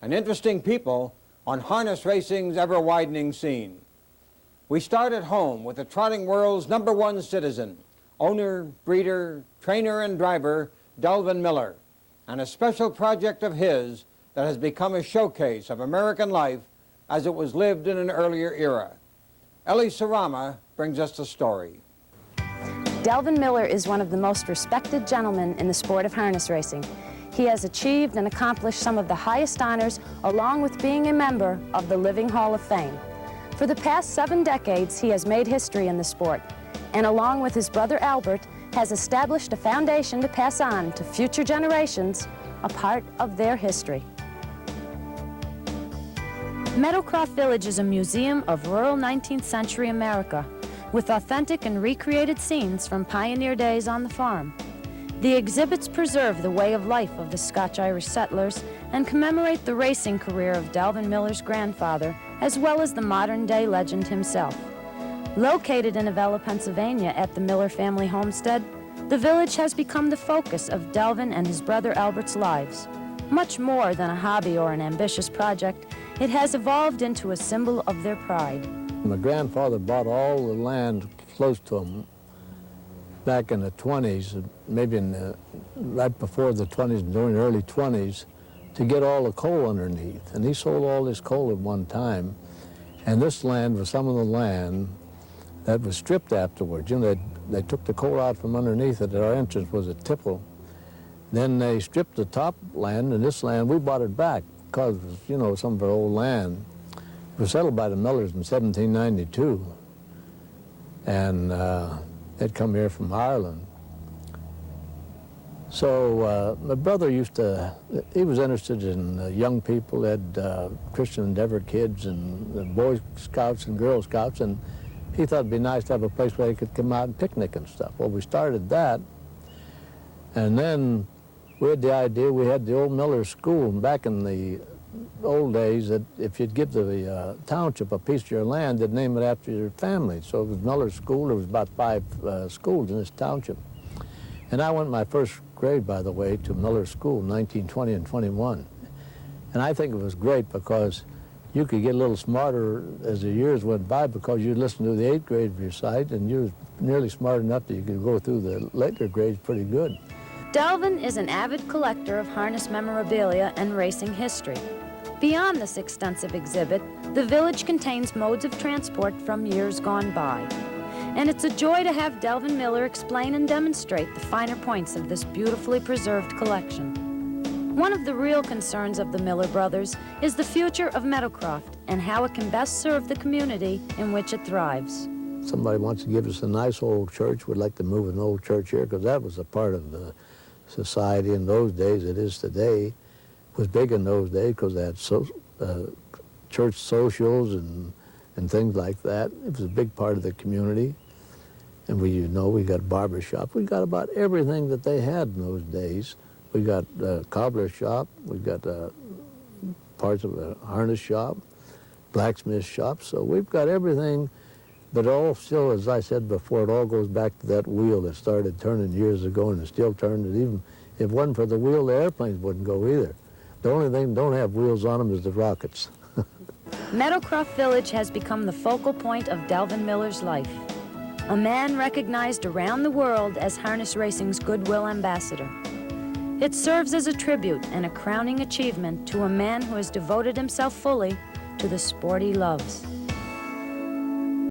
and interesting people on harness racing's ever-widening scene. We start at home with the trotting world's #1 citizen, owner, breeder, trainer, and driver, Delvin Miller, and a special project of his that has become a showcase of American life as it was lived in an earlier era. Ellie Sarama brings us the story. Delvin Miller is one of the most respected gentlemen in the sport of harness racing. He has achieved and accomplished some of the highest honors, along with being a member of the Living Hall of Fame. For the past 7 decades, he has made history in the sport, and along with his brother Albert, has established a foundation to pass on to future generations a part of their history. MEADOWCROFT Village is a museum of rural 19th century America, with authentic and recreated scenes from pioneer days on the farm. The exhibits preserve the way of life of the Scotch-Irish settlers and commemorate the racing career of Delvin Miller's grandfather, as well as the modern-day legend himself. Located in Avella, Pennsylvania at the Miller family homestead, the village has become the focus of Delvin and his brother Albert's lives. Much more than a hobby or an ambitious project, it has evolved into a symbol of their pride. My grandfather bought all the land close to him back in the 20s, maybe right before the 20s, during the early 20s, to get all the coal underneath. And he sold all this coal at one time. And this land was some of the land that was stripped afterwards. You know, they took the coal out from underneath it. Our entrance was a tipple. Then they stripped the top land, and this land, we bought it back because, you know, some of our old land. It was settled by the Millers in 1792. And they'd come here from Ireland. So my brother he was interested in young people, had Christian Endeavor kids and Boy Scouts and Girl Scouts, and he thought it'd be nice to have a place where they could come out and picnic and stuff. Well, we started that, and then we had the idea, we had the old Miller School, and back in the old days, that if you'd give the township a piece of your land, they'd name it after your family. So it was Miller School. There was about 5 schools in this township. And I went my first grade, by the way, to Miller School in 1920 and 21. And I think it was great because you could get a little smarter as the years went by because you'd listen to the 8th grade of your site, and you were nearly smart enough that you could go through the later grades pretty good. Delvin is an avid collector of harness memorabilia and racing history. Beyond this extensive exhibit, the village contains modes of transport from years gone by. And it's a joy to have Delvin Miller explain and demonstrate the finer points of this beautifully preserved collection. One of the real concerns of the Miller brothers is the future of MEADOWCROFT and how it can best serve the community in which it thrives. Somebody wants to give us a nice old church. We'd like to move an old church here because that was a part of the society in those days. It is today. It was big in those days because they had church socials and things like that. It was a big part of the community. And we got a barber shop. We got about everything that they had in those days. We got a cobbler shop. We got parts of a harness shop, blacksmith shop. So we've got everything, but all still, as I said before, it all goes back to that wheel that started turning years ago, and it still turned. And even if it wasn't for the wheel, the airplanes wouldn't go either. The only thing that don't have wheels on them is the rockets. MEADOWCROFT Village has become the focal point of Delvin Miller's life. A man recognized around the world as harness racing's goodwill ambassador. It serves as a tribute and a crowning achievement to a man who has devoted himself fully to the sport he loves.